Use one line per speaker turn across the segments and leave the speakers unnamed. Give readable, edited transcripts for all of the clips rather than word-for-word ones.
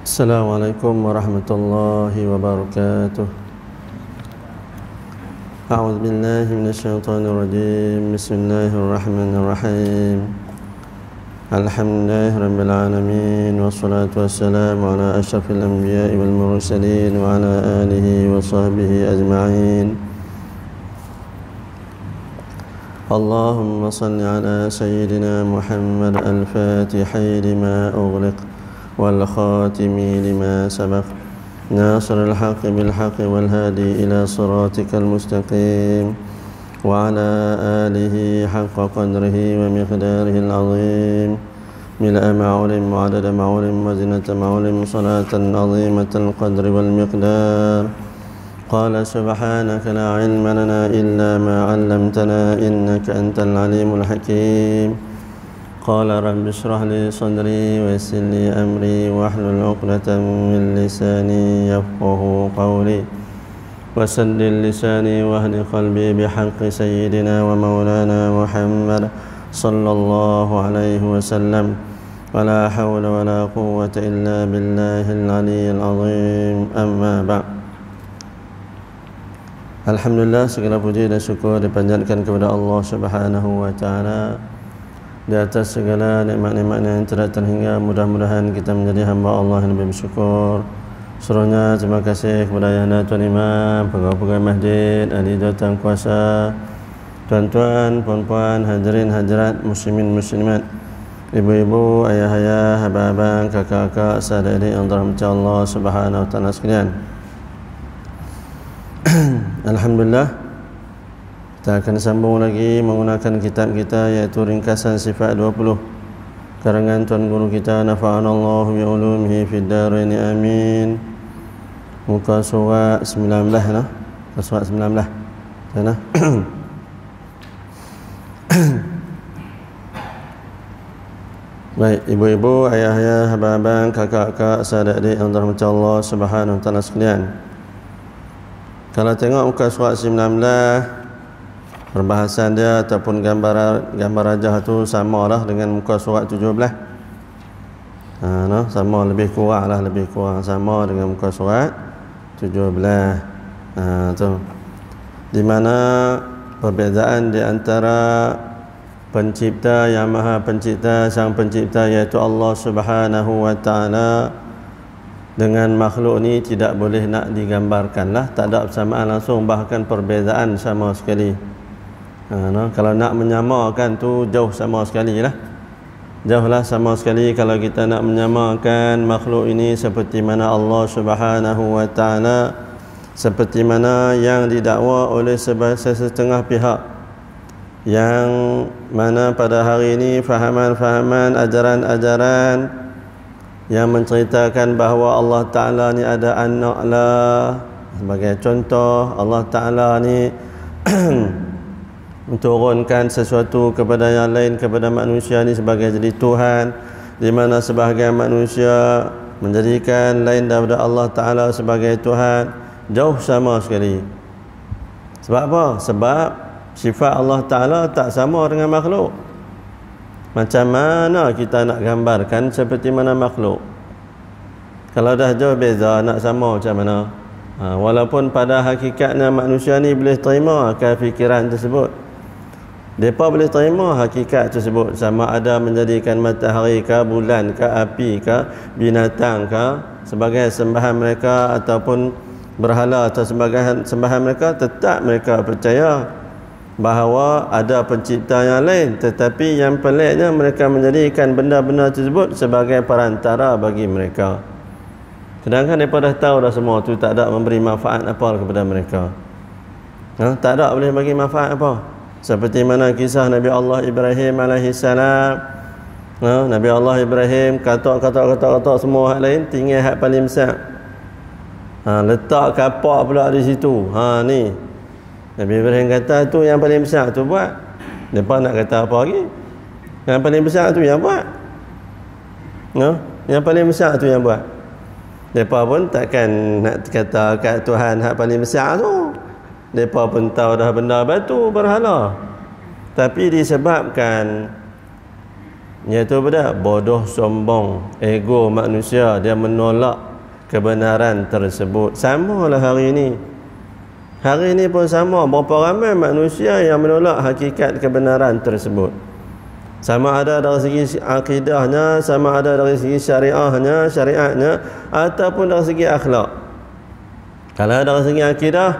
Assalamualaikum warahmatullahi wabarakatuh. A'udzu billahi minasyaitonir rajim. Bismillahirrahmanirrahim. Alhamdulillahirabbil alamin wassalatu wassalamu ala asyrafil anbiya'i wal mursalin wa ala alihi wa sahbihi ajma'in. Allahumma salli ala sayyidina Muhammad al-Fatihi lima ughliq wal khatimi lima sabaq nasrul haqqi bil haqqi wal hadi ila siratikal mustaqim wa ala alihi haqqa qadrihi wa miqdarihi al-azim mil'a ma'ulim wa adada ma'ulim wa zinata ma'ulim salatan azimatal qadri wal miqdar. Qala subhanaka la ilma lana illa ma 'allamtana innaka antal alimul hakim. Qala rabbi shrah li sadri wa yassir li amri wahlul 'uqdatam min lisani yafqahu qawli wasaddid lisani wahdi qalbi bihaqqi sayyidina wa maulana Muhammad sallallahu alaihi wasallam. Wala hawla wala quwwata illa billahil aliyyil azim. Amma ba'd. Alhamdulillah, segala puji dan syukur dipanjatkan kepada Allah Subhanahu wa taala di atas segala nikmat-nikmatnya yang tidak terhingga. Mudah-mudahan kita menjadi hamba Allah yang lebih bersyukur. Seluruhnya terima kasih kepada Ayahanda Tuan Imam, pegawai-pegawai masjid, ahli jawatan kuasa, tuan-tuan, puan-puan, hadirin hadirat, muslimin muslimat, ibu-ibu, ayah-ayah, abang-abang, kakak-kakak, saudara yang dirahmati Allah Subhanahu wa taala sekalian. Alhamdulillah, kita akan sambung lagi menggunakan kitab kita, iaitu Ringkasan Sifat 20 karangan Tuan Guru kita, nafa'anallahu bi ulumihi fid dharain amin. Muka surat 19 nah. Muka surat 19. Sana. Baik, ibu-ibu, ayah-ayah, abang-abang, kakak-kakak, saudara-adik yang dirahmati Allah Subhanahu wa taala sekalian. Kalau tengok muka surat 19, perbahasan dia ataupun gambar rajah tu samalah dengan muka surat 17. Sama, lebih kurang sama dengan muka surat 17. Tu. Di mana perbezaan di antara pencipta yang maha pencipta, sang pencipta iaitu Allah Subhanahu wa taala, dengan makhluk ni tidak boleh nak digambarkan lah, tak ada persamaan langsung, bahkan perbezaan sama sekali. Kalau nak menyamakan tu jauh sama sekali lah, jauhlah sama sekali kalau kita nak menyamakan makhluk ini seperti mana Allah Subhanahu wa taala, seperti mana yang didakwa oleh setengah pihak, yang mana pada hari ini fahaman-fahaman, ajaran-ajaran yang menceritakan bahawa Allah Ta'ala ni ada anak lah. Sebagai contoh, Allah Ta'ala ni menurunkan sesuatu kepada yang lain, kepada manusia ni sebagai jadi Tuhan, di mana sebahagian manusia menjadikan lain daripada Allah Ta'ala sebagai Tuhan. Jauh sama sekali. Sebab apa? Sebab sifat Allah Ta'ala tak sama dengan makhluk. Macam mana kita nak gambarkan seperti mana makhluk? Kalau dah jauh beza, nak sama macam mana? Walaupun pada hakikatnya manusia ni boleh terima ke fikiran tersebut, mereka boleh terima hakikat tersebut, sama ada menjadikan matahari ke, bulan ke, api ke, binatang ke sebagai sembahan mereka, ataupun berhala atau sebagai sembahan mereka, tetap mereka percaya bahawa ada pencipta yang lain. Tetapi yang peliknya, mereka menjadikan benda-benda tersebut sebagai perantara bagi mereka, sedangkan mereka dah tahu dah semua tu tak ada memberi manfaat apa kepada mereka. Tak ada boleh bagi manfaat apa. Seperti mana kisah Nabi Allah Ibrahim alaihi salam. Nabi Allah Ibrahim katak semua hak lain, tinggal hak paling besar. Letak kapak pula di situ. Ni Nabi Ibrahim kata tu yang paling besar tu buat. Mereka nak kata apa lagi? Yang paling besar tu yang buat. Yang paling besar tu yang buat. Mereka pun takkan nak kata kat Tuhan hak paling besar tu. Mereka pun tahu dah benda batu berhala. Tapi disebabkan iaitu apa? Bodoh, sombong, ego manusia, dia menolak kebenaran tersebut. Samalah hari ini. Hari ini pun sama, berapa ramai manusia yang menolak hakikat kebenaran tersebut. Sama ada dari segi akidahnya, sama ada dari segi syariatnya, ataupun dari segi akhlak. Kalau dari segi akidah,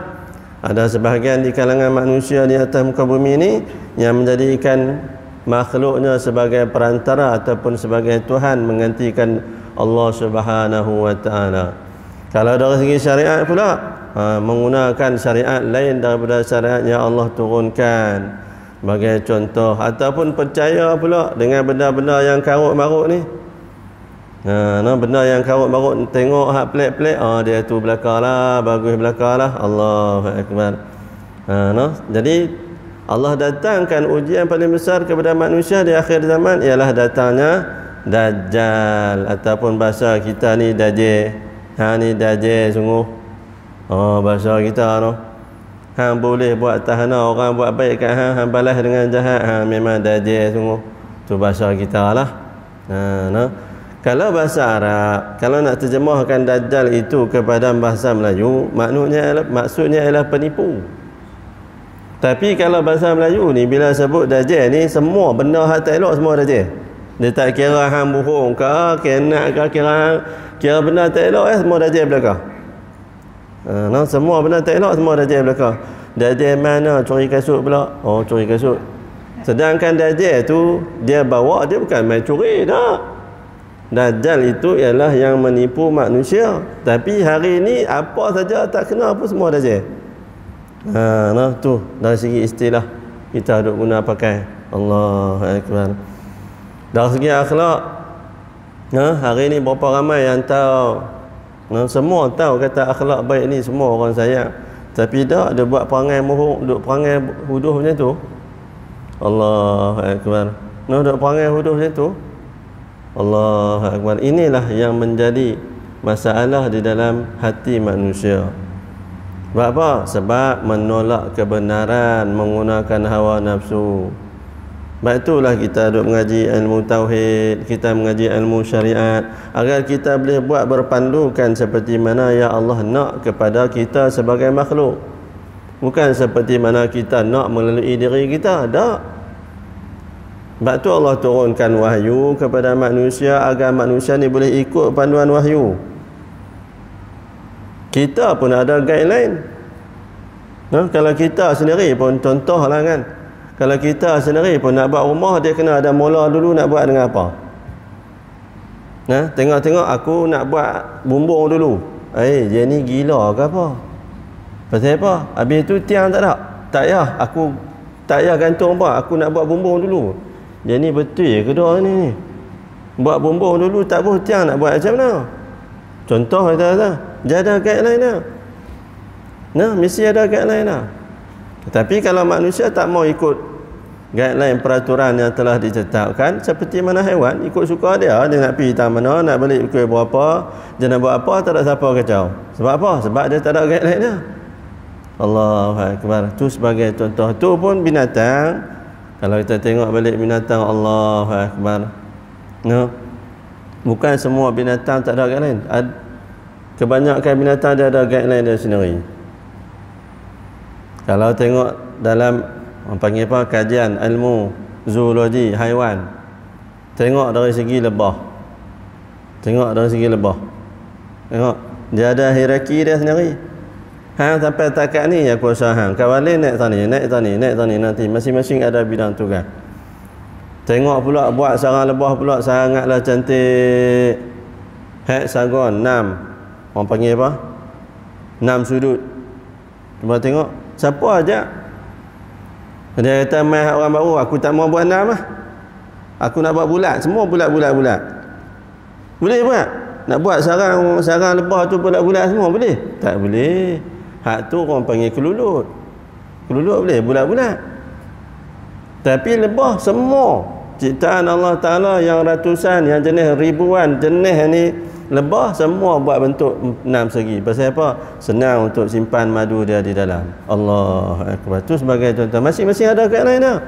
ada sebahagian di kalangan manusia di atas muka bumi ini yang menjadikan makhluknya sebagai perantara ataupun sebagai Tuhan menggantikan Allah Subhanahu wa taala. Kalau dari segi syariat pula, menggunakan syariat lain daripada syariat yang Allah turunkan sebagai contoh, ataupun percaya pula dengan benda-benda yang karut-marut ni. Benda yang karut-marut, tengok hak pelik-pelik, dia tu belakang lah, bagus belakang lah, Allahu Akbar. Jadi Allah datangkan ujian paling besar kepada manusia di akhir zaman, ialah datangnya Dajjal, ataupun bahasa kita ni Dajjal. Ni Dajjal sungguh. Bahasa kita tu, hang boleh buat tahanan orang buat baik kat hang balas dengan jahat, memang Dajjal sungguh. Tu bahasa kita lah. Kalau bahasa Arab, kalau nak terjemahkan Dajjal itu kepada bahasa Melayu, maksudnya ialah penipu. Tapi kalau bahasa Melayu ni, bila sebut Dajjal ni, semua benda hak tak elok semua Dajjal. Dia tak kira hang bohong ke, kenak ke, kira benda tak elok, semua Dajjal belakang. Semua benda tak elok, semua Dajjal belakang. Dajjal mana? Curi kasut pula. Curi kasut. Sedangkan Dajjal tu, dia bawa, dia bukan main curi tak. Dajjal itu ialah yang menipu manusia. Tapi hari ini apa saja tak kena pun semua Dajjal. Tu dari segi istilah kita duk guna pakai. Allahu Akbar. Dari segi akhlak, hari ini berapa ramai yang tahu, semua tahu kata akhlak baik ni semua orang sayang, tapi tak dia buat perangai mohong, duk perangai huduh macam tu. Allahu Akbar. Duk perangai huduh macam tu. Allahu Akbar. Inilah yang menjadi masalah di dalam hati manusia. Sebab apa? Sebab menolak kebenaran, menggunakan hawa nafsu. Sebab itulah kita duk mengaji ilmu tauhid, kita mengaji ilmu syariat, agar kita boleh buat berpandukan seperti mana yang Allah nak kepada kita sebagai makhluk. Bukan seperti mana kita nak melalui diri kita. Tak. Sebab tu Allah turunkan wahyu kepada manusia agar manusia ni boleh ikut panduan wahyu. Kita pun ada guideline. Kalau kita sendiri pun, contohlah kan, kalau kita sendiri pun nak buat rumah, dia kena ada mula dulu nak buat dengan apa. Tengok-tengok aku nak buat bumbung dulu. Dia ni gila ke apa? Pasal apa? Habis tu tiang tak ada. Tak payah, aku tak payah gantung apa, aku nak buat bumbung dulu. Dia ni betul ke dah ni? Buat bumbung dulu tak boleh, tiang nak buat macam mana? Contoh kata-kata, dia ada guideline dah. Mesti ada guideline dah. Tapi kalau manusia tak mau ikut guideline peraturan yang telah ditetapkan, seperti mana haiwan, ikut suka dia, dia nak pergi tak mana, nak balik pukul berapa, dia nak buat apa, tak ada siapa kacau. Sebab apa? Sebab dia tak ada guideline dia. Allahu Akbar. Tu sebagai contoh. Tu pun binatang. Kalau kita tengok balik binatang, Allahu Akbar. Bukan semua binatang tak ada guideline. Kebanyakan binatang dia ada guideline dia sendiri. Kalau tengok dalam panggil apa, kajian ilmu zoologi haiwan, tengok dari segi lebah. Tengok dari segi lebah. Tengok, dia ada hierarki dia sendiri. Hang sampai takat ni aku rasa hang kawalin naik tani, nanti masing-masing ada bidang tugas. Tengok pula buat sarang lebah pula sangatlah cantik. Hexagon 6. Orang panggil apa? 6 sudut. Cuba tengok siapa aja. Dia kata mai orang baru, aku tak mau buat 6 lah. Aku nak buat bulat, semua bulat-bulat. Boleh buat? Nak buat sarang lebah tu bulat-bulat semua boleh? Tak boleh. Hak tu orang panggil kelulut. Kelulut boleh bulat-bulat. Tapi lebah semua ciptaan Allah Ta'ala yang ratusan, yang jenis ribuan jenis ni lebah, semua buat bentuk 6 segi. Pasal apa? Senang untuk simpan madu dia di dalam. Allah Akbar. Tu sebagai contoh. Masing-masing ada guideline dah.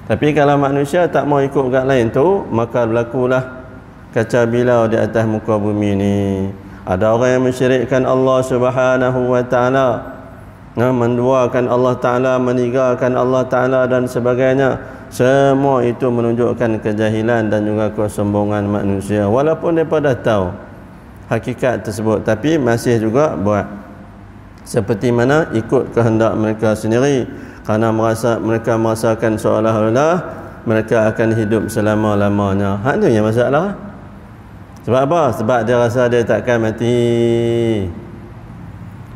Tapi kalau manusia tak mau ikut kat lain tu, maka berlakulah kacau bilau di atas muka bumi ni. Ada orang yang mensyirikkan Allah Subhanahu wa taala, menduakan Allah taala, meninggalkan Allah taala dan sebagainya. Semua itu menunjukkan kejahilan dan juga kesombongan manusia. Walaupun mereka dah tahu hakikat tersebut, tapi masih juga buat seperti mana ikut kehendak mereka sendiri, kerana mereka merasakan seolah-olah mereka akan hidup selama-lamanya. Itu yang masalah. Sebab apa? Sebab dia rasa dia takkan mati.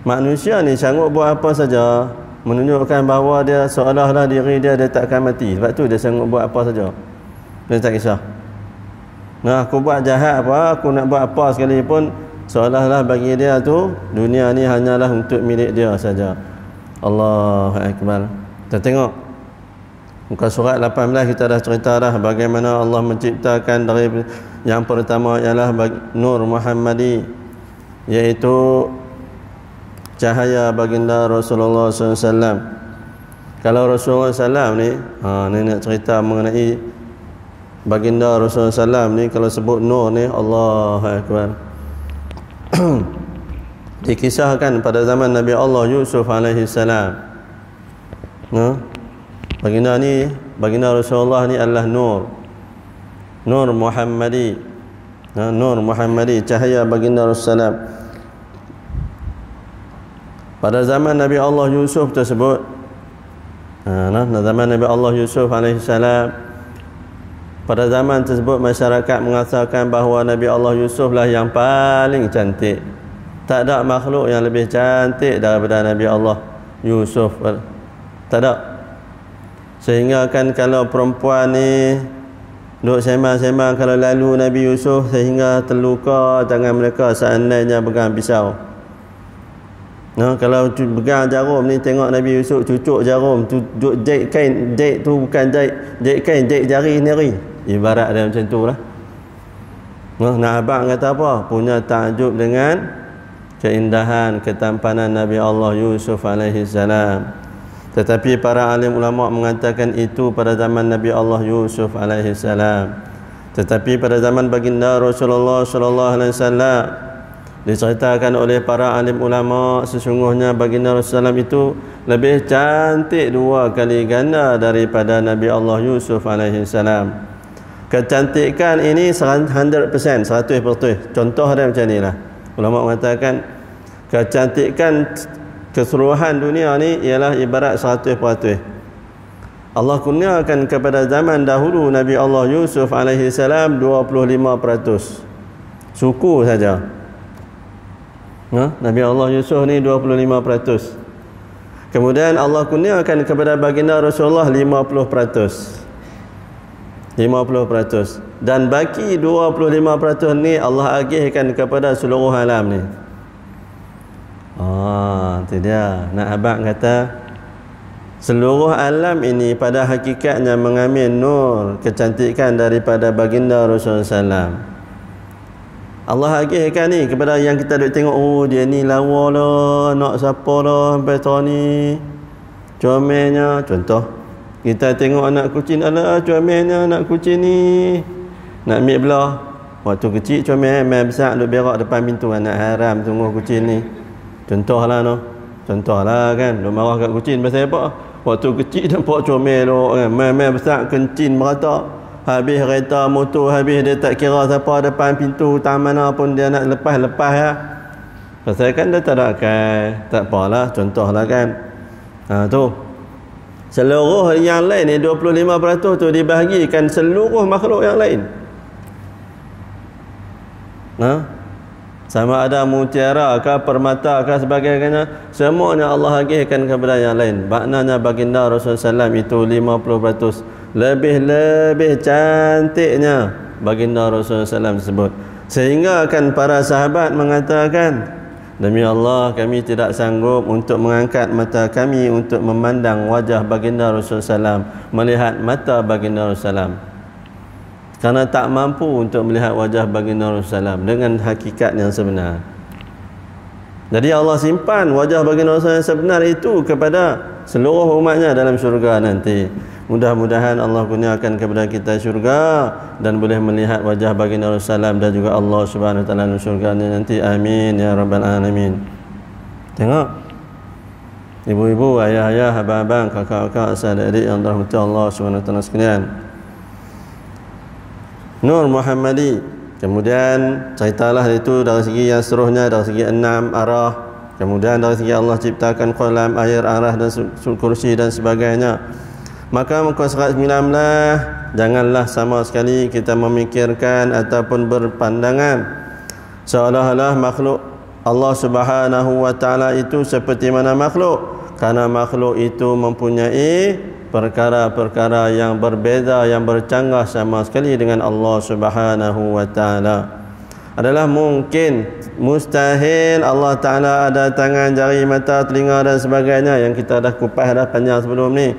Manusia ni sanggup buat apa saja menunjukkan bahawa dia seolah-olah diri dia takkan mati. Sebab tu dia sanggup buat apa saja. Dia tak kisah. Nah, aku buat jahat apa, aku nak buat apa sekalipun, seolah-olah bagi dia tu dunia ni hanyalah untuk milik dia saja. Allahu Akbar. Kita tengok muka surat 18 kita dah cerita dah bagaimana Allah menciptakan dari yang pertama ialah Nur Muhammadi, iaitu cahaya baginda Rasulullah SAW. Kalau Rasulullah SAW ni, ni nak cerita mengenai baginda Rasulullah SAW ni, kalau sebut Nur ni, Allahu Akbar. Dikisahkan pada zaman Nabi Allah Yusuf alaihissalam. Baginda Rasulullah ni adalah Nur Muhammadi. Nur Muhammadi, cahaya baginda Rasulullah. Pada zaman Nabi Allah Yusuf tersebut, zaman Nabi Allah Yusuf alaihissalam, pada zaman tersebut masyarakat mengatakan bahawa Nabi Allah Yusuf lah yang paling cantik. Tak ada makhluk yang lebih cantik daripada Nabi Allah Yusuf. Tak ada. Sehingga kan kalau perempuan ni duk sembang-sembang kalau lalu Nabi Yusuf, sehingga terluka tangan mereka seandainya pegang pisau. Kalau pegang jarum ni, tengok Nabi Yusuf cucuk jarum tu, duk jahit kain, jahit tu bukan jahit kain, jahit jari sendiri. Ibarat dia macam tu lah. Nak abang kata apa? Punya takjub dengan keindahan, ketampanan Nabi Allah Yusuf alaihissalam. Tetapi para alim ulama mengatakan itu pada zaman Nabi Allah Yusuf alaihissalam. Tetapi pada zaman baginda Rasulullah sallallahu alaihi wasallam, diceritakan oleh para alim ulama, sesungguhnya baginda Rasulullah itu lebih cantik 2 kali ganda daripada Nabi Allah Yusuf alaihissalam. Kecantikan ini 100%, 100%. Contoh dia macam ni lah. Ulama mengatakan kecantikan keseluruhan dunia ni ialah ibarat 100%. Allah kurniakan kepada zaman dahulu Nabi Allah Yusuf alaihissalam 25%. Suku saja. Nabi Allah Yusuf ni 25%. Kemudian Allah kurniakan kepada baginda Rasulullah 50%. 50%. Dan baki 25% ni Allah agihkan kepada seluruh alam ni. Itu dia. Nak abang kata seluruh alam ini pada hakikatnya mengambil nur kecantikan daripada baginda Rasulullah SAW. Allah agihkan ni kepada yang kita duk tengok, oh dia ni lawa lah, nak siapa lah sampai tahun ni, comelnya. Contoh, kita tengok anak kucing, alah comelnya anak kucing ni, nak ambil belah. Waktu kecil comel, main besar duk berak depan pintu, anak haram tunggu kucing ni. Contohlah contohlah kan, duk marah kat kucing pasal apa? Waktu kecil nampak comel kan, main besar kencing merata. Habis kereta motor habis, dia tak kira siapa depan pintu, tak mana pun dia nak lepas ya. Pasal kan dia tak ada akal. Tak apalah, contohlah kan. Tu. Seluruh yang lain ni 25% tu dibahagikan seluruh makhluk yang lain. Sama ada mutiara ke, permata ke, sebagainya, semuanya Allah agihkan kepada yang lain. Maknanya baginda Rasulullah SAW itu 50%. Lebih cantiknya baginda Rasulullah SAW tersebut. Sehingga kan para sahabat mengatakan, demi Allah kami tidak sanggup untuk mengangkat mata kami untuk memandang wajah baginda Rasulullah SAW, melihat mata baginda Rasulullah SAW, karena tak mampu untuk melihat wajah baginda Rasulullah SAW dengan hakikat yang sebenar. Jadi Allah simpan wajah baginda Rasul yang sebenar itu kepada seluruh umatnya dalam syurga nanti. Mudah-mudahan Allah kurniakan kepada kita syurga dan boleh melihat wajah baginda Rasulullah dan juga Allah Subhanahu wa taala dalam syurga nanti. Amin ya rabbal alamin. Tengok ibu-ibu, ayah-ayah, abang-abang, kakak-kakak, saudara-adik yang dirahmati Allah Subhanahu wa taala sekalian. Nur Muhammadi. Kemudian ceritalah itu dari segi yang seterusnya, dari segi 6 arah. Kemudian dari segi Allah ciptakan qalam, air, arah dan kursi dan sebagainya. Maka muka surat 19, janganlah sama sekali kita memikirkan ataupun berpandangan seolah-olah makhluk Allah Subhanahu wa taala itu seperti mana makhluk, karena makhluk itu mempunyai perkara-perkara yang berbeza, yang bercanggah sama sekali dengan Allah Subhanahu wa taala. Adalah mungkin, mustahil Allah taala ada tangan, jari, mata, telinga dan sebagainya yang kita dah kupas dah panjang sebelum ni.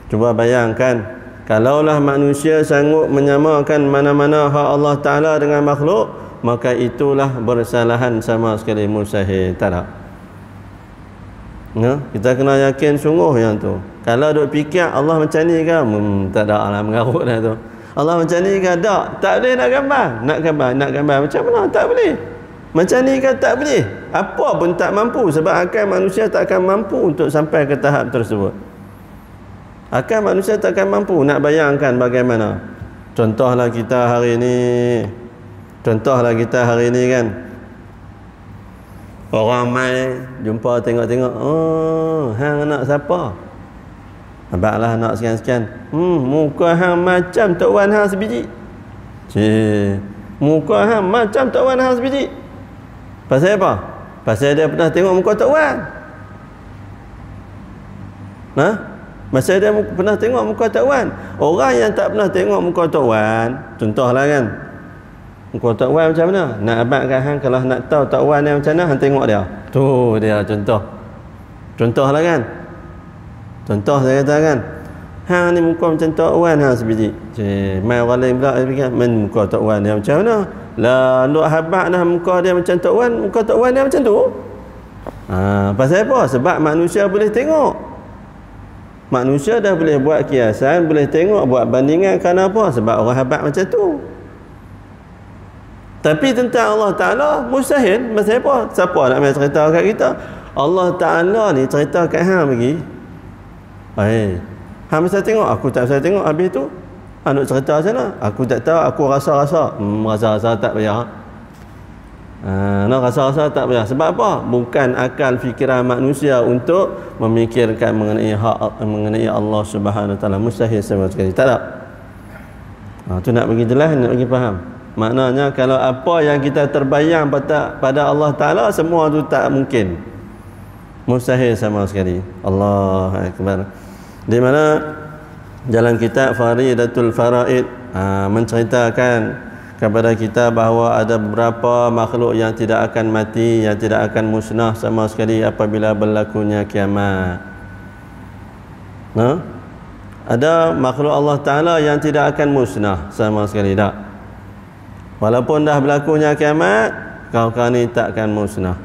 Cuba bayangkan, kalaulah manusia sanggup menyamakan mana-mana hak Allah taala dengan makhluk, maka itulah bersalahan sama sekali, mustahil. Tak ada. Ya, kita kena yakin sungguh yang tu. Kalau duk fikir Allah macam ni ke? Tak ada lah, mengarut dah tu. Allah macam ni ke? Tak boleh nak gambar. Nak gambar macam mana? Tak boleh. Macam ni ke? Tak boleh. Apa pun tak mampu, sebab akal manusia tak akan mampu untuk sampai ke tahap tersebut. Akal manusia tak akan mampu nak bayangkan bagaimana. Contohlah kita hari ni kan, orang mai jumpa tengok-tengok, oh, hang anak siapa? Abanglah anak sekian-sekian. Muka hang macam Tok Wan hang sebiji. Muka hang macam Tok Wan hang sebiji. Pasal apa? Pasal dia pernah tengok muka Tok Wan. Pasal dia pernah tengok muka Tok Wan. Orang yang tak pernah tengok muka Tok Wan, contohlah kan, muka Tok Wan macam mana? Nak abang kat hang, kalau nak tahu Tok Wan yang macam mana, hang tengok dia. Tu dia contoh. Contohlah kan. Contoh saya katakan, hang ni muka macam Tok Wan hang sebiji. Mai orang lain pula fikir, muka Tok Wan dia macam mana? Lah nduk habaq dah muka dia macam Tok Wan, muka Tok Wan dia macam tu. Pasal apa? Sebab manusia boleh tengok. Manusia dah boleh buat kiasan, boleh tengok, buat bandingan. Kenapa? Sebab orang habaq macam tu. Tapi tentang Allah Ta'ala mustahil. Pasal apa? Siapa nak main cerita kat kita? Allah Ta'ala ni cerita kat hang bagi. Hang mesti tengok, aku tak bisa tengok. Habis tu hang nak cerita macam mana? Aku tak tahu, aku rasa-rasa. Rasa-rasa tak payah. Rasa-rasa tak payah. Sebab apa? Bukan akal fikiran manusia untuk memikirkan mengenai hak, mengenai Allah Subhanahu Wa Taala. Mustahil sama sekali. Tak ada. Tu nak bagi jelas, nak bagi faham. Maknanya kalau apa yang kita terbayang pada Allah Ta'ala, semua tu tak mungkin. Mustahil sama sekali. Allahu Akbar. Di mana dalam kitab Faridatul Faraid menceritakan kepada kita bahawa ada beberapa makhluk yang tidak akan mati, yang tidak akan musnah sama sekali apabila berlakunya kiamat. Ada makhluk Allah Ta'ala yang tidak akan musnah sama sekali, tak. Walaupun dah berlakunya kiamat, kau-kau ni tak akan musnah.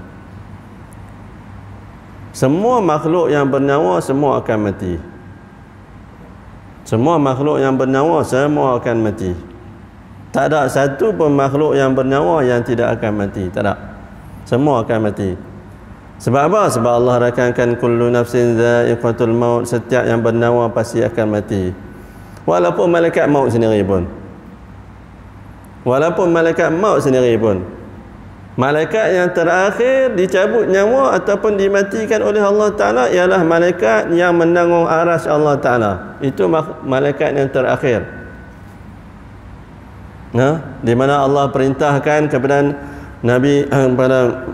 Semua makhluk yang bernyawa semua akan mati. Semua makhluk yang bernyawa semua akan mati. Tak ada satu pun makhluk yang bernyawa yang tidak akan mati. Tak ada. Semua akan mati. Sebab apa? Sebab Allah rakankan kullu nafsin dha'iqatul maut. Setiap yang bernyawa pasti akan mati. Walaupun malaikat maut sendiri pun. Malaikat yang terakhir dicabut nyawa ataupun dimatikan oleh Allah Ta'ala ialah malaikat yang menanggung aras Allah Ta'ala. Itu malaikat yang terakhir. Di mana Allah perintahkan kepada Nabi, kepada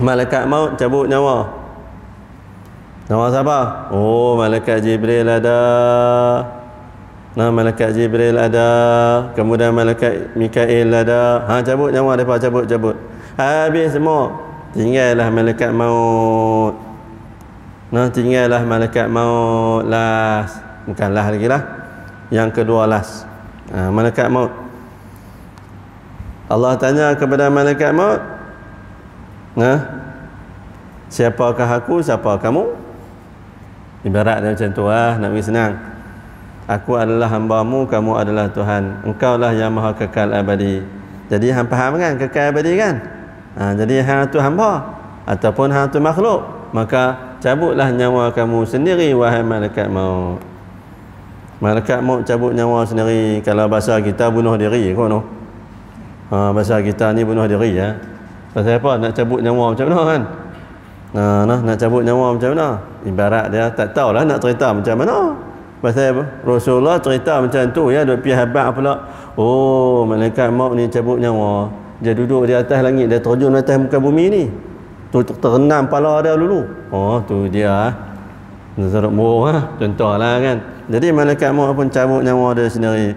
malaikat maut cabut nyawa. Nyawa siapa? Oh, malaikat Jibril ada. Malaikat Jibril ada. Kemudian malaikat Mikail ada. Cabut nyawa mereka, cabut. Habis semua. Tinggallah malaikat maut. Tinggallah malaikat maut last. Bukanlah lagi lah. Yang kedua last. Malaikat maut. Allah tanya kepada malaikat maut, Siapakah aku, siapa kamu? Ibarat dia macam tu lah, nak bagi senang. Aku adalah hamba-Mu, kamu adalah Tuhan. Engkaulah yang maha kekal abadi. Jadi hang faham kan kekal abadi kan? Jadi hang tu hamba ataupun hang tu makhluk, maka cabutlah nyawa kamu sendiri wahai malaikat maut. Malaikat maut cabut nyawa sendiri. Kalau bahasa kita bunuh diri kono. Bahasa kita ni bunuh diri ya. Pasal apa? Nak cabut nyawa macam mana kan? Nak cabut nyawa macam mana? Ibarat dia tak tahulah nak cerita macam mana. Pasal apa? Rasulullah cerita macam tu ya, duk pi habaq pula. Oh, malaikat maut ni cabut nyawa. Dia duduk di atas langit, dia terjun atas muka bumi ni. Tu terendam kepala dia dulu. Oh, tu dia. Nazarut burung contohlah kan. Jadi malaikat maut pun cabut nyawa dia sendiri.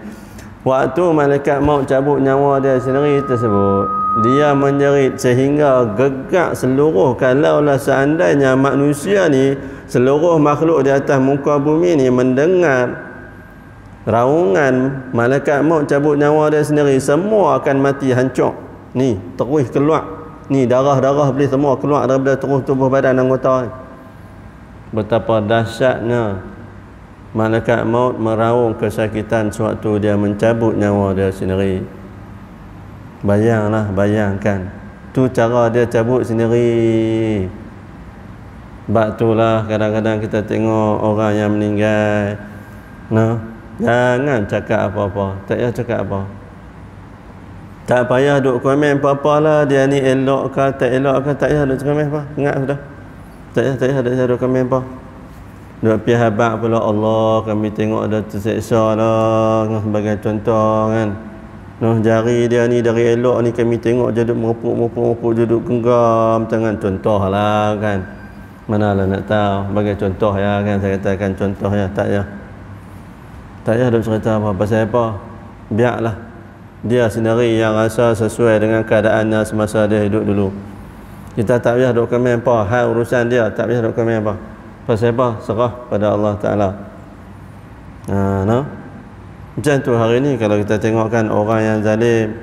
Waktu malaikat maut cabut nyawa dia sendiri tersebut, dia menjerit sehingga gegak seluruh. Kalaulah seandainya manusia ni, seluruh makhluk di atas muka bumi ni mendengar raungan malaikat maut cabut nyawa dia sendiri, semua akan mati hancur. Ni terus keluar, ni darah-darah boleh semua keluar daripada terus tubuh badan anggota ni. Betapa dahsyatnya malaikat maut meraung kesakitan sewaktu dia mencabut nyawa dia sendiri. Bayangkan tu cara dia cabut sendiri. Sebab itulah kadang-kadang kita tengok orang yang meninggal, jangan cakap apa-apa, tak payah cakap apa. Tak payah duk komen apa-apa lah, dia ni elok ke tak elok ke, tak payah duk komen apa. Ingat sudah. Tak payah duk komen apa. Duk pi habaq pula, Allah kami tengok ada terseksa lah, sebagai contoh kan. Jari dia ni dari elok ni kami tengok dia duk merepuk-merepuk, dia duk genggam tangan, contoh lah kan. Manalah nak tahu, sebagai contoh ya kan, saya katakan contoh ya, tak payah duk cerita apa. Pasal apa? Biarlah dia sendiri yang rasa sesuai dengan keadaannya semasa dia hidup dulu. Kita tak payah duk komen apa, hal urusan dia tak payah duk komen apa. Pasal apa? Serah pada Allah Ta'ala. Macam tu hari ni kalau kita tengokkan orang yang zalim,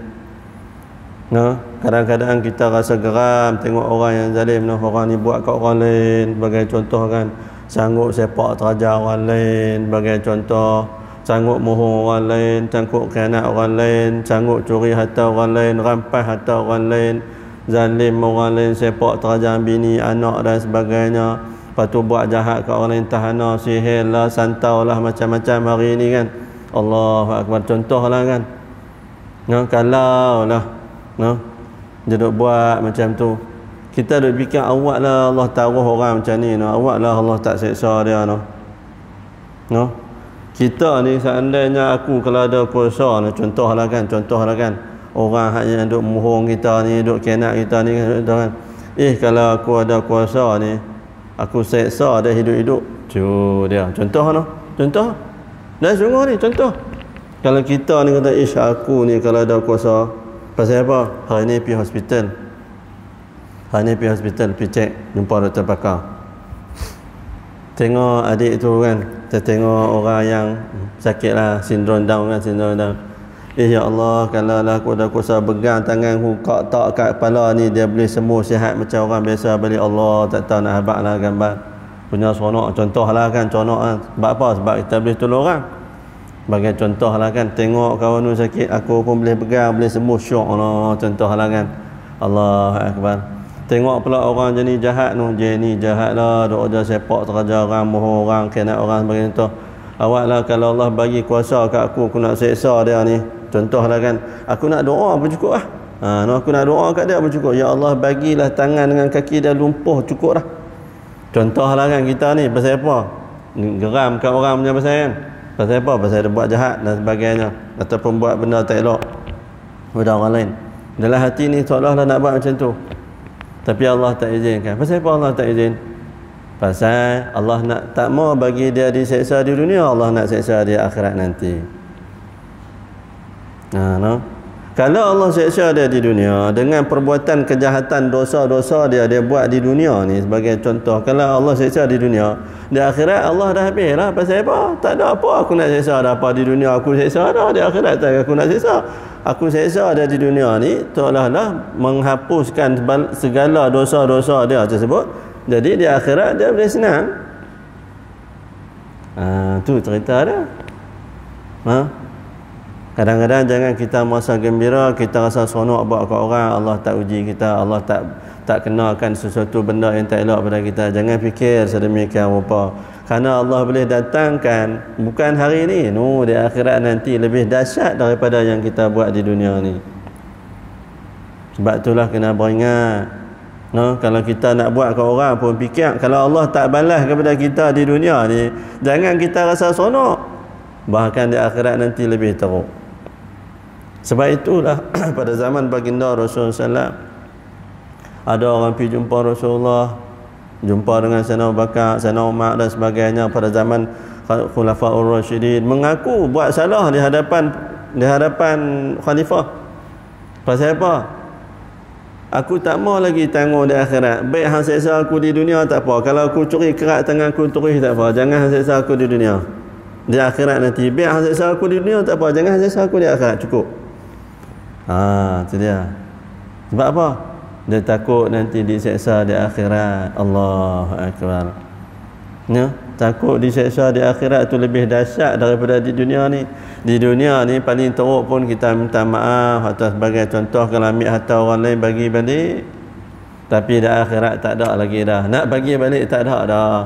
kadang-kadang kita rasa geram tengok orang yang zalim, orang ni buat kat orang lain, sebagai contoh kan, sanggup sepak terajar orang lain, sebagai contoh, sanggup mohon orang lain, sanggup khianat orang lain, sanggup curi harta orang lain, rampas harta orang lain, zalim orang lain, sepak terajar bini, anak dan sebagainya. Lepas tu buat jahat kat orang lain, tahanah, sihir lah, santau lah, macam-macam hari ni kan. Allahu Akbar, contoh lah kan. Kalau lah dia duk buat macam tu, kita duk fikir awak lah Allah taruh orang macam ni, awak lah Allah tak seksa dia. Kita ni seandainya aku kalau ada kuasa, contoh lah kan, orang yang duk mohong kita ni, duk khianat kita ni kan, kalau aku ada kuasa ni, aku seksa dia hidup-hidup. Dia contoh dah sungguh ni contoh. Kalau kita ni kata aku ni kalau ada kuasa, pasal apa? Hari ni pergi hospital, pergi cek, jumpa doktor pakar, tengok adik tu kan, kita tengok orang yang sakit lah, sindrom Down. Ya Allah, kalau lah aku ada kuasa pegang tangan aku tak kat kepala ni, dia boleh sembuh sihat macam orang biasa balik. Allah tak tahu nak habaq lah gambar punya seronok, contoh lah kan, sebab apa? Sebab kita boleh tolong orang. Bagai contoh lah kan, tengok kawan tu sakit, aku pun boleh pegang, boleh sembuh, syok lah, contoh lah kan. Allahu Akbar. Tengok pula orang jenis jahat jenis jahat lah, duk ada sepak terajar orang, mohon orang, khianat orang sebagai contoh. Awak lah kalau Allah bagi kuasa kat aku nak seksa dia ni, contoh lah kan, aku nak doa pun cukup lah. Aku nak doa kat dia pun cukup. Ya Allah, bagilah tangan dengan kaki dia lumpuh, cukup lah. Contoh lah kan kita ni, pasal apa? Geram kat orang punya pasal kan. Pasal apa? Pasal dia buat jahat dan sebagainya, ataupun buat benda tak elok pada orang lain. Dalam hati ni seolah-olah nak buat macam tu, tapi Allah tak izinkan. Pasal apa Allah tak izin? Pasal Allah nak tak mau bagi dia diseksa di dunia, Allah nak seksa di akhirat nanti. Kalau Allah seksa dia di dunia dengan perbuatan kejahatan, dosa-dosa dia buat di dunia ni sebagai contoh, kalau Allah seksa di dunia, di akhirat Allah dah habis lah. Pasal apa? Tak ada apa aku nak seksa, ada apa di dunia aku seksa dah, di akhirat tak aku nak seksa. Aku seksa dia di dunia ni seolah-olah menghapuskan segala dosa-dosa dia tersebut Jadi di akhirat dia boleh senang. Tu cerita dia. Kadang-kadang jangan kita merasa gembira, kita rasa seronok buat kat orang, Allah tak uji kita, Allah tak kenakan sesuatu benda yang tak elok pada kita. Jangan fikir sedemikian rupa. Kerana Allah boleh datangkan bukan hari ni, di akhirat nanti lebih dahsyat daripada yang kita buat di dunia ni. Sebab itulah kena beringat. Kalau kita nak buat ke orang pun fikir, kalau Allah tak balas kepada kita di dunia ni, jangan kita rasa seronok. Bahkan di akhirat nanti lebih teruk. Sebab itulah pada zaman baginda Rasulullah SAW, ada orang pergi jumpa Rasulullah, jumpa dengan Sayyidina Abu Bakar, Sayyidina Umar dan sebagainya pada zaman Khulafaur Rasyidin, mengaku buat salah di hadapan khalifah. Pasal apa? Aku tak mau lagi tanggung di akhirat. Baik hang seksa aku di dunia tak apa. Kalau aku curi kerat tangan aku turis tak apa. Jangan hang seksa aku di dunia. Di akhirat nanti. Baik hang seksa aku di dunia tak apa. Jangan hang seksa aku di akhirat. Cukup. Itu dia. Sebab apa? Dia takut nanti diseksa di akhirat. Allahu Akbar. Takut diseksa di akhirat tu lebih dahsyat daripada di dunia ni. Di dunia ni paling teruk pun kita minta maaf atau sebagai contoh kalau ambil harta orang lain bagi balik. Tapi di akhirat tak ada lagi dah. Nak bagi balik tak ada dah.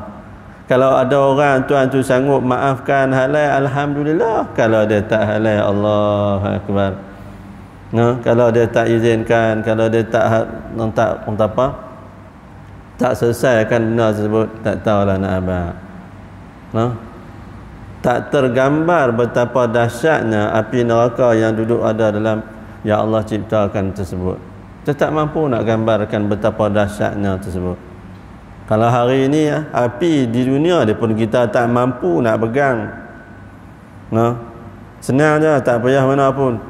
Kalau ada orang tuan tu sanggup maafkan halal, alhamdulillah. Kalau dia tak halal, Allahu Akbar. Kalau dia tak izinkan, kalau dia tak selesaikan benda tersebut, tak tahulah nak apa. Tak tergambar betapa dahsyatnya api neraka yang duduk ada dalam yang Allah ciptakan tersebut. Kita tak mampu nak gambarkan betapa dahsyatnya tersebut. Kalau hari ini api di dunia dia pun kita tak mampu nak pegang. Senang je, tak payah mana pun.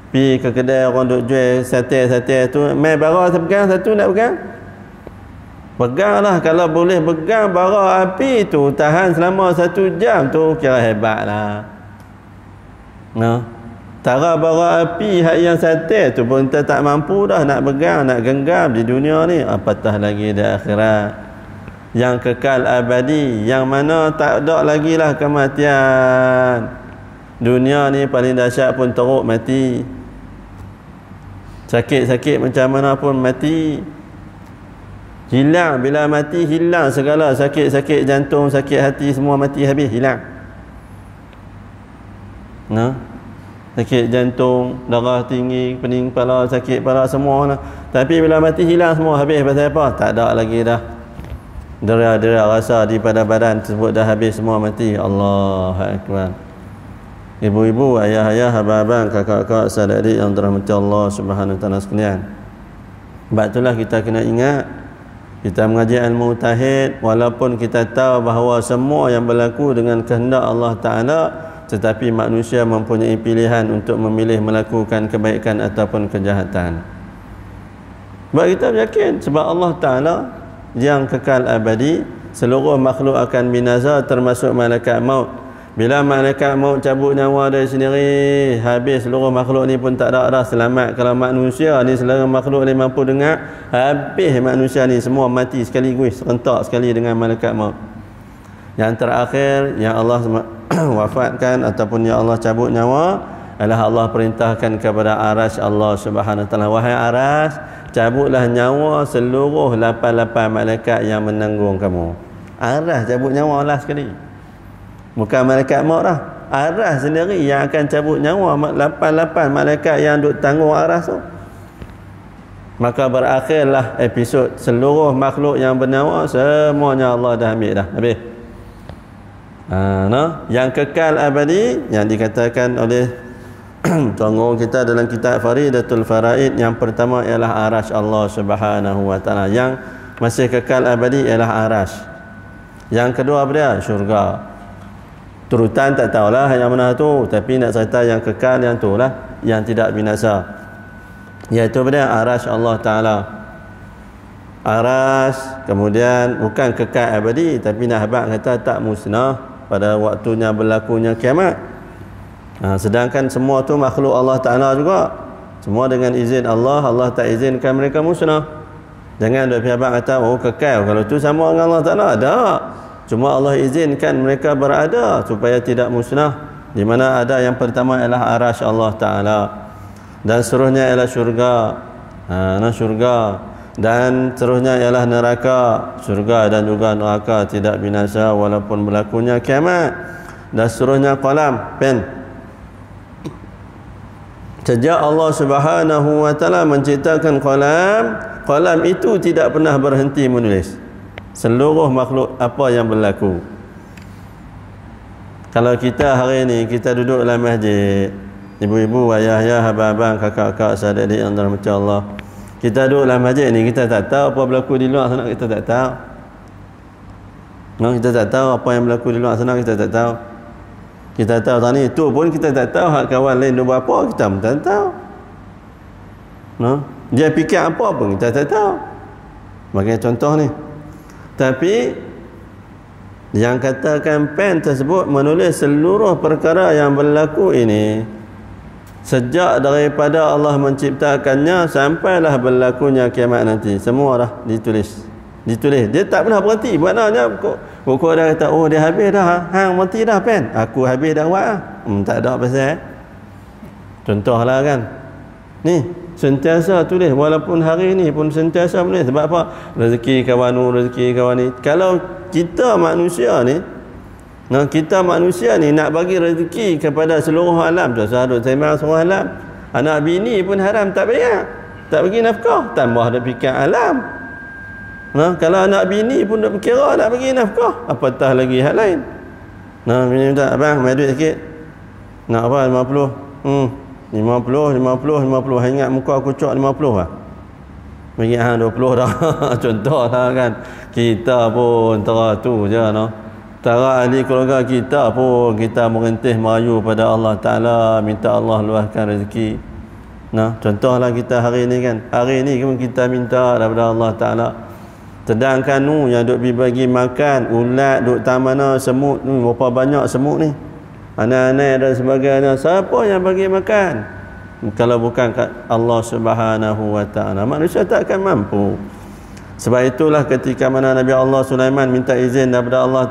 Pergi ke kedai orang duk jual sate tu, mai bara pegang satu nak pegang. Peganglah, kalau boleh pegang bara api tu tahan selama 1 jam tu kira hebatlah. Tara bara api yang sate tu pun kita tak mampu dah nak pegang, nak genggam di dunia ni, apatah lagi di akhirat yang kekal abadi, yang mana tak ada lagi lah kematian. Dunia ni paling dahsyat pun teruk mati. Sakit-sakit macam mana pun mati. Hilang, bila mati hilang segala sakit-sakit jantung, sakit hati semua mati habis, hilang. Sakit jantung, darah tinggi, pening kepala, sakit kepala semua lah. Tapi bila mati hilang semua habis. Pasal apa? Tak ada lagi dah. Dera-dera rasa di pada badan tersebut dah habis semua mati. Allahu Akbar. Ibu-ibu, ayah-ayah, abang-abang, kakak-kakak, saudara yang dirahmati Allah Subhanahu wa taala sekalian. Sebab itulah kita kena ingat, kita mengaji ilmu tauhid walaupun kita tahu bahawa semua yang berlaku dengan kehendak Allah Ta'ala, tetapi manusia mempunyai pilihan untuk memilih melakukan kebaikan ataupun kejahatan. Sebab kita yakin, sebab Allah Ta'ala yang kekal abadi, seluruh makhluk akan binasa termasuk malaikat maut. Bila malaikat maut cabut nyawa dari sendiri, habis seluruh makhluk ni pun tak ada dah selamat. Kalau manusia ni, seluruh makhluk ni mampu dengar, habis manusia ni semua mati sekaligus, serentak sekali dengan malaikat maut. Yang terakhir yang Allah wafatkan ataupun yang Allah cabut nyawa adalah Allah perintahkan kepada Arasy Allah Subhanahu wa taala, wahai Arasy, cabutlah nyawa seluruh 88 malaikat yang menanggung kamu. Arasy cabut nyawa lah sekali. Bukan malaikat maut dah. Arasy sendiri yang akan cabut nyawa 88 malaikat yang duk tanggung Arasy tu. Maka berakhirlah episod seluruh makhluk yang bernyawa semuanya Allah dah ambil dah. Habis. Yang kekal abadi yang dikatakan oleh tuan guru kita dalam kitab Faridatul Faraid, yang pertama ialah Arasy Allah Subhanahu wa taala. Yang masih kekal abadi ialah Arasy. Yang kedua apa dia? Syurga. Turutan tak tahulah yang mana tu, tapi nak cerita yang kekal yang tu lah, yang tidak binasa, iaitu pada Arasy Allah Ta'ala. Arasy kemudian bukan kekal abadi, tapi nak habaq kata tak musnah pada waktunya berlakunya kiamat. Sedangkan semua tu makhluk Allah Ta'ala juga, semua dengan izin Allah, Allah tak izinkan mereka musnah. Jangan duk pihak kata oh kekal, kalau tu sama dengan Allah Ta'ala. Tak. Cuma Allah izinkan mereka berada supaya tidak musnah. Di mana ada yang pertama ialah arasy Allah Ta'ala, dan seterusnya ialah syurga. Syurga, dan seterusnya ialah neraka. Syurga dan juga neraka tidak binasa walaupun berlakunya kiamat. Dan seterusnya qalam, pen. Sejak Allah Subhanahu wa Ta'ala menciptakan qalam, qalam itu tidak pernah berhenti menulis seluruh makhluk apa yang berlaku. Kalau kita hari ini kita duduk dalam masjid, ibu-ibu, ayah-ayah, abang-abang, kakak-kakak, sahabat-adik yang dirahmati Allah, kita duduk dalam masjid ni, kita tak tahu apa berlaku di luar sana, kita tak tahu. Kita tak tahu apa yang berlaku di luar sana, kita tak tahu. Kita tahu tadi itu pun kita tak tahu hak kawan lain dia buat apa, kita pun tak tahu. Dia fikir apa pun kita tak tahu. Bagi contoh ni. Tapi yang katakan pen tersebut menulis seluruh perkara yang berlaku ini sejak daripada Allah menciptakannya sampailah berlakunya kiamat nanti, semua dah ditulis. Dia tak pernah berhenti. Maknanya pokok dah kata oh dia habis dah, hang berhenti dah pen, aku habis dah buat tak ada pasal. Contohlah kan, ni sentiasa tulis, walaupun hari ni pun sentiasa menulis. Sebab apa? Rezeki kawan ni. Kalau kita manusia ni, kita manusia ni nak bagi rezeki kepada seluruh alam, saya sembang seluruh alam, anak bini pun haram tak bayar, tak bagi nafkah, tambah ada fikir alam. Kalau anak bini pun dah berkira nak bagi nafkah, apatah lagi hal lain. Bini minta, abang mai duit sikit. Nak apa? 50. 50. Ingat muka aku cok 50 lah. Bagi hang 20 dah. Contoh lah kan. Kita pun tera tu je Tera ahli keluarga kita pun kita merintih merayu pada Allah Ta'ala, minta Allah luaskan rezeki. Contohlah kita hari ni kan. Hari ni pun kita minta daripada Allah Ta'ala. Sedangkan yang duk bagi makan ulat duk tamana semut berapa banyak semut ni, anak-anak dan sebagainya, siapa yang bagi makan kalau bukan Allah Subhanahu wa Ta'ala? Manusia tak akan mampu. Sebab itulah ketika mana Nabi Allah Sulaiman minta izin daripada Allah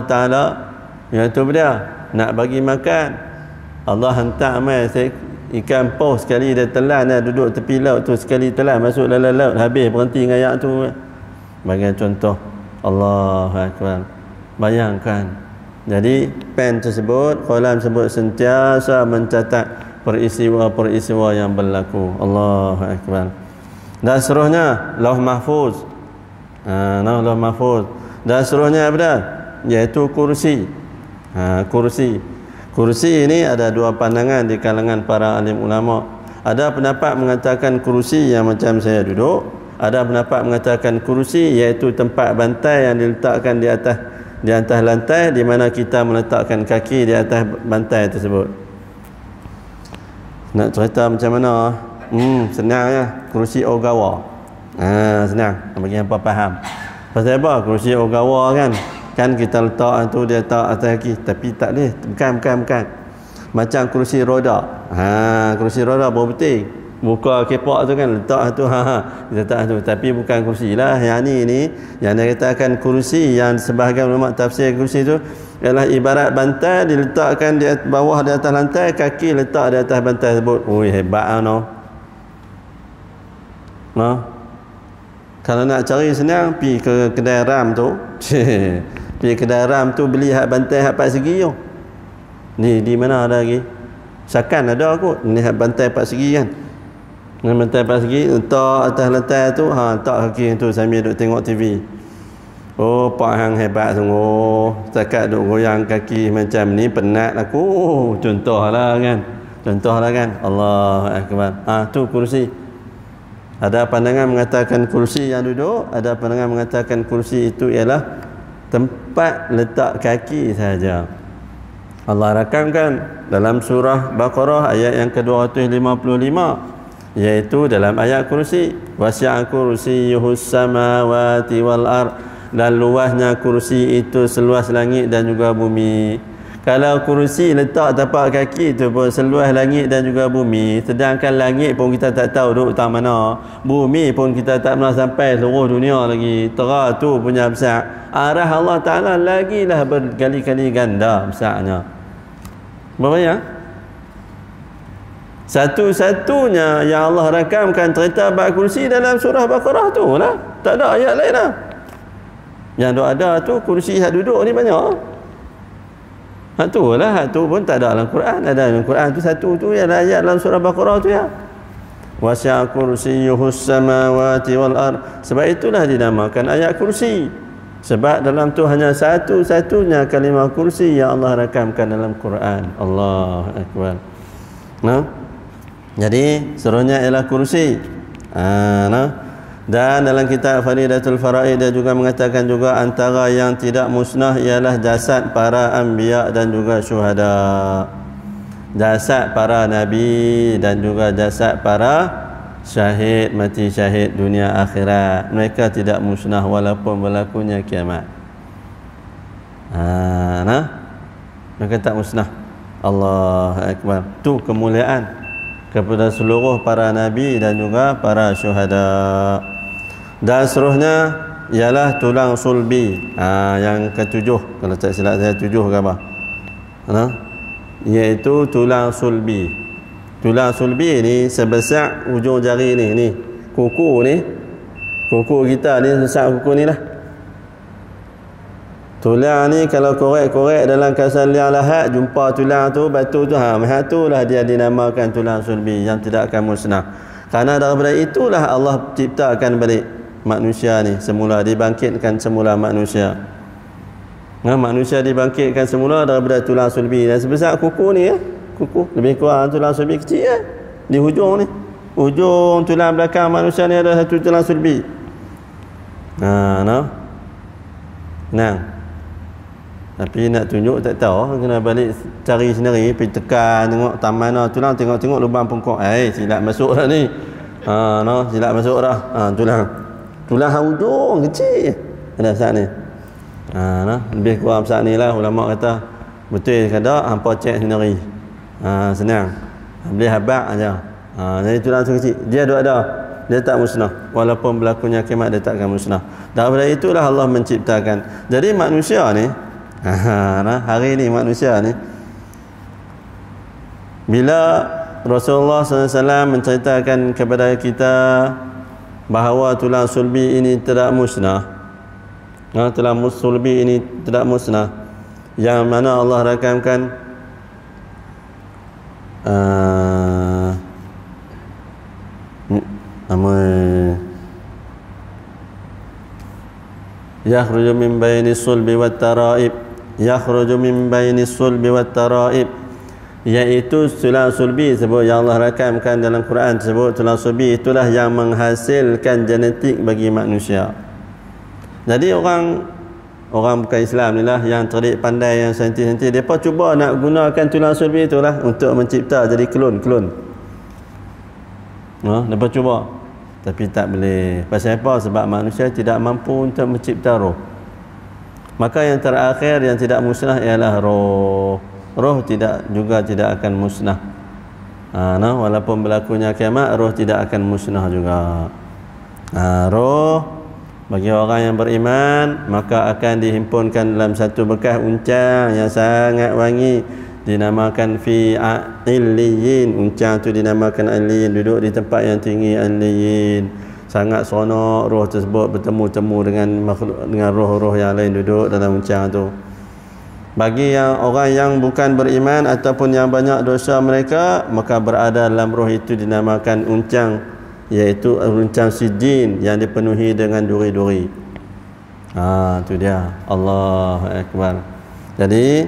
Ta'ala, iaitu dia nak bagi makan, Allah hantar mai ikan paus sekali dia telan, dia duduk tepi laut tu, sekali telan masuk dalam laut, habis berhenti ngayak tu. Bagi contoh, Allahu Akbar. Bayangkan. Jadi pen tersebut, qalam tersebut sentiasa mencatat peristiwa-peristiwa yang berlaku. Allahu Akbar. Dan seterusnya Lauh Mahfuz. Lauh Mahfuz. Dan seterusnya apa dah? Iaitu kursi. Kursi ini ada dua pandangan di kalangan para alim ulama. Ada pendapat mengatakan kursi yang macam saya duduk, ada pendapat mengatakan kursi iaitu tempat bantai yang diletakkan di atas lantai, di mana kita meletakkan kaki di atas bantai tersebut. Nak cerita macam mana? Senang ya. Kursi Ogawa. Senang bagi hangpa faham. Pasal apa kursi Ogawa kan? Kan kita letak tu dia letak atas kaki, tapi tak boleh, bukan macam kursi roda. Kursi roda berbeting, buka kepak tu kan, letak tu letak tu, tapi bukan kursi lah. Yang ni yang dia katakan kursi, yang sebahagian ulama tafsir kursi tu ialah ibarat bantai diletakkan di bawah, di atas lantai, kaki letak di atas bantai tersebut. Hebat Kalau nak cari senang, pergi ke kedai ram tu. Pergi kedai ram tu beli hak bantai hak 4 segi tu. Ni di mana ada lagi? Sakan ada kot. Ni hak bantai 4 segi kan. Ni bantai 4 segi, letak atas lantai tu, letak kaki tu sambil duk tengok TV. Oh, pak hang hebat sungguh. Setakat duk goyang kaki macam ni penat aku. Contohlah kan. Allahu Akbar. Tu kursi. Ada pandangan mengatakan kursi yang duduk, ada pandangan mengatakan kursi itu ialah tempat letak kaki saja. Allah rakamkan dalam surah Baqarah ayat yang ke-255, iaitu dalam ayat kursi, wasi'a kursiyyuhus samawati wal ard, dan luasnya kursi itu seluas langit dan juga bumi. Kalau kursi letak tapak kaki tu pun seluas langit dan juga bumi, sedangkan langit pun kita tak tahu duduk tak mana, bumi pun kita tak pernah sampai seluruh dunia lagi, tera tu punya besar, arah Allah Ta'ala lagilah berkali-kali ganda besarnya. Berapa ya? Satu-satunya yang Allah rakamkan cerita bab kursi dalam surah Baqarah tu lah, tak ada ayat lain lah. Yang ada tu kursi hak duduk ni banyak. Hak tu lah, hak tu pun tak ada dalam Quran. Ada dalam Quran tu satu tu yang ayat dalam surah Baqarah tu ya. Wasi'a kursiyyuhus samawati wal ard. Sebab itulah dinamakan ayat kursi. Sebab dalam tu hanya satu-satunya kalimah kursi yang Allah rakamkan dalam Quran. Allahu akbar. Nah. Jadi serunya ialah kursi. Nah. Dan dalam kitab Faridatul Faraid dia juga mengatakan juga antara yang tidak musnah ialah jasad para anbiya dan juga syuhada. Jasad para nabi dan juga jasad para syahid, mati syahid dunia akhirat. Mereka tidak musnah walaupun berlakunya kiamat. Nah. Mereka tak musnah. Allahu akbar. Tu kemuliaan kepada seluruh para nabi dan juga para syuhada. Dan seterusnya ialah tulang sulbi. Yang ketujuh, kalau tak silap saya tujuh ke apa? Iaitu tulang sulbi. Tulang sulbi ni sebesar ujung jari ni, kuku ni. Kuku kita ni sebesar kuku ni lah. Tulang ni kalau korek-korek dalam kasar liang lahat, jumpa tulang tu, batu tu, itulah dia dinamakan tulang sulbi yang tidak akan musnah. Karena daripada itulah Allah ciptakan balik manusia ni, semula dibangkitkan semula manusia. Manusia dibangkitkan semula daripada tulang sulbi dan sebesar kuku ni ya. Kuku lebih kurang tulang sulbi kecil ya. Di hujung ni, hujung tulang belakang manusia ni ada satu tulang sulbi. Nah. Tapi nak tunjuk tak tahu, kena balik cari sendiri, pergi tekan tengok tak mana tulang, tengok lubang pungkuk. Silap masuk dah ni. Silap masuk dah. Tulang hujung kecil. Ada saat ni. Lebih kurang saat ni lah ulama kata betul ke tak, hampa cek sendiri. Senang. Boleh habaq aja. Jadi tulang tu kecil. Dia ada. Dia tak musnah. Walaupun berlakunya kiamat dia tak akan musnah. Daripada itulah Allah menciptakan. Jadi manusia ni hari ni manusia ni, bila Rasulullah SAW menceritakan kepada kita bahawa tulang sulbi ini tidak musnah, tulang sulbi ini tidak musnah, yang mana Allah rakamkan yakhruju min baini sulbi wat taraib, yakhruju min baini sulbi wat taraib, iaitu tulang sulbi sebut yang Allah rakamkan dalam Quran tersebut. Tulang sulbi itulah yang menghasilkan genetik bagi manusia. Jadi orang bukan Islam ni lah, yang cerdik pandai, yang saintis-saintis, mereka cuba nak gunakan tulang sulbi itulah untuk mencipta jadi klon. Mereka cuba, tapi tak boleh. Pasal apa? Sebab manusia tidak mampu untuk mencipta roh. Maka yang terakhir yang tidak musnah ialah roh. Roh tidak akan musnah. Walaupun berlakunya kiamat, roh tidak akan musnah juga. Roh bagi orang yang beriman maka akan dihimpunkan dalam satu bekas uncang yang sangat wangi, dinamakan fi illiyin. Uncang tu dinamakan illiyin, duduk di tempat yang tinggi illiyin. Sangat seronok roh tersebut bertemu-temu dengan makhluk, dengan roh-roh yang lain duduk dalam uncang tu. Bagi orang yang bukan beriman ataupun yang banyak dosa mereka, maka berada dalam roh itu dinamakan uncang, iaitu uncang sijin yang dipenuhi dengan duri-duri. Tu dia. Allahu akbar. Jadi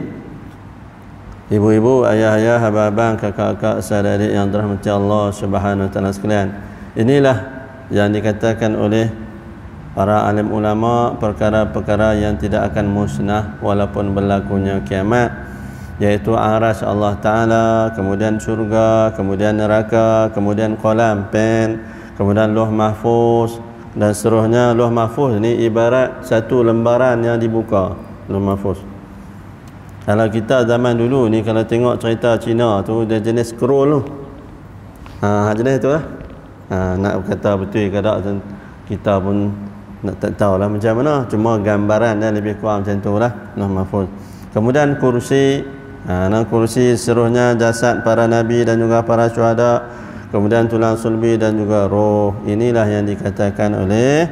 ibu-ibu, ayah-ayah, abang-abang, kakak-kakak, saudara yang dirahmati Allah Subhanahu wa taala sekalian, inilah yang dikatakan oleh para alim ulama perkara-perkara yang tidak akan musnah walaupun berlakunya kiamat, iaitu arasy Allah Ta'ala, kemudian syurga, kemudian neraka, kemudian qalam, pen, kemudian lauh mahfuz dan seterusnya. Lauh mahfuz ni ibarat satu lembaran yang dibuka. Lauh mahfuz Kalau kita zaman dulu ni kalau tengok cerita Cina tu dia jenis scroll tu. Jenis tu lah. Nak kata betul ke tak kita pun nak tak tahulah macam mana. Cuma gambaran dia lebih kurang macam tu lah. Mahfuz. Kemudian kursi, kursi seluruhnya jasad para nabi dan juga para syuhada. Kemudian tulang sulbi dan juga roh. Inilah yang dikatakan oleh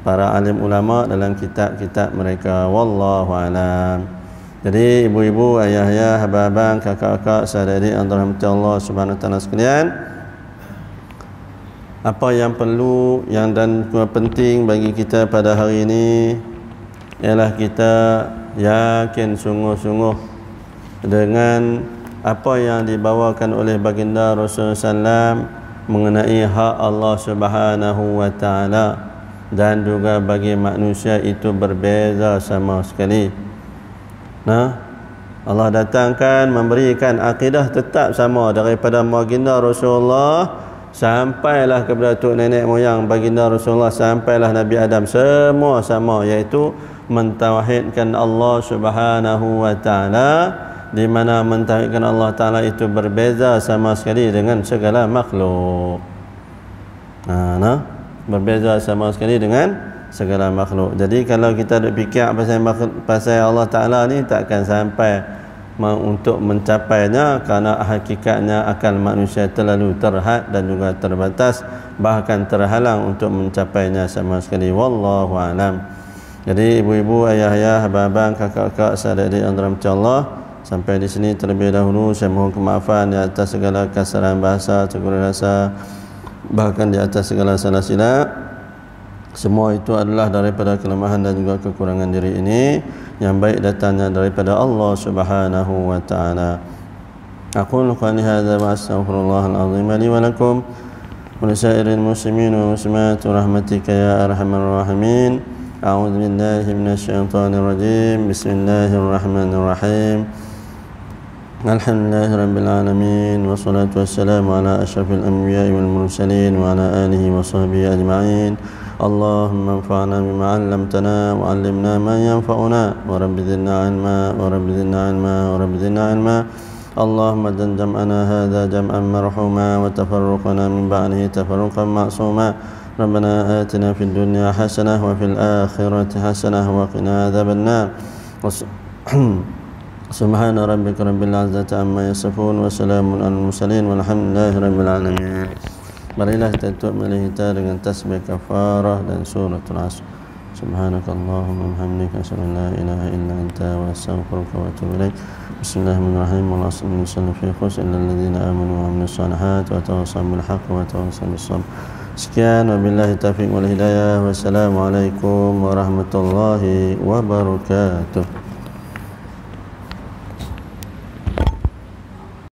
para alim ulama dalam kitab-kitab mereka. Wallahu a'lam. Jadi ibu-ibu, ayah-ayah, abang-abang, kakak-kakak, saudara-adik yang dirahmati Allah Subhanahu wa taala sekalian, apa yang perlu dan penting bagi kita pada hari ini ialah kita yakin sungguh-sungguh dengan apa yang dibawakan oleh baginda Rasulullah SAW mengenai hak Allah Subhanahu wa taala, dan juga bagi manusia itu berbeza sama sekali. Allah datangkan memberikan akidah tetap sama daripada baginda Rasulullah sampailah kepada tok nenek moyang baginda Rasulullah, sampailah Nabi Adam, semua sama, iaitu mentauhidkan Allah Subhanahu wa taala, di mana mentauhidkan Allah taala itu berbeza sama sekali dengan segala makhluk. Berbeza sama sekali dengan segala makhluk. Jadi kalau kita duk fikir pasal Allah Ta'ala ni, takkan sampai untuk mencapainya, kerana hakikatnya akal manusia terlalu terhad dan juga terbatas, bahkan terhalang untuk mencapainya sama sekali. Wallahu a'lam. Jadi ibu-ibu, ayah-ayah, abang-abang, kakak-kakak, saudara-adik yang dirahmati Allah, sampai di sini terlebih dahulu saya mohon kemaafan di atas segala kasaran bahasa, teguran rasa, bahkan di atas segala salah silap. Semua itu adalah daripada kelemahan dan juga kekurangan diri ini, yang baik datangnya daripada Allah Subhanahu wa taala. Aqulu qali hadza wa astaghfirullahal azim li wa lakum wa lisairil muslimin wa muslimat rahmatika ya arhamar rahimin. A'udzu billahi minasy syaithanir rajim. Bismillahirrahmanirrahim. Alhamdulillahirabbil alamin wassalatu wassalamu ala asyrafil anbiya'i wal mursalin wa ala alihi wa sahbihi ajma'in. اللهم انفعنا بما علمتنا وعلمنا ما ينفعنا ورب زدنا علما ورب زدنا علما ورب زدنا علما. اللهم اجعل جمعنا هذا جمعا مرحوما وتفرقنا من بعده تفرقا معصوما. ربنا آتنا في الدنيا حسنة وفي الآخرة حسنة وقنا عذاب النار. سبحان ربك رب العزة عما يصفون وسلام على المرسلين والحمد لله رب العالمين. Marilah kita tutup majlis kita dengan tasbih kafarah dan suratul Asr. Subhanakallahumma wa bihamdika asyhadu an la ilaha illa anta wa astaghfiruka wa atubu ilaik. Bismillahirrahmanirrahim. Wal 'asri innal insana lafi khusr illa alladziina aamanu wa 'amilus salihati wa tawassaw bil haqqi wa tawassaw bis sabr. Sekian, wabillahi taufiq wal hidayah. Wassalamualaikum warahmatullahi wabarakatuh.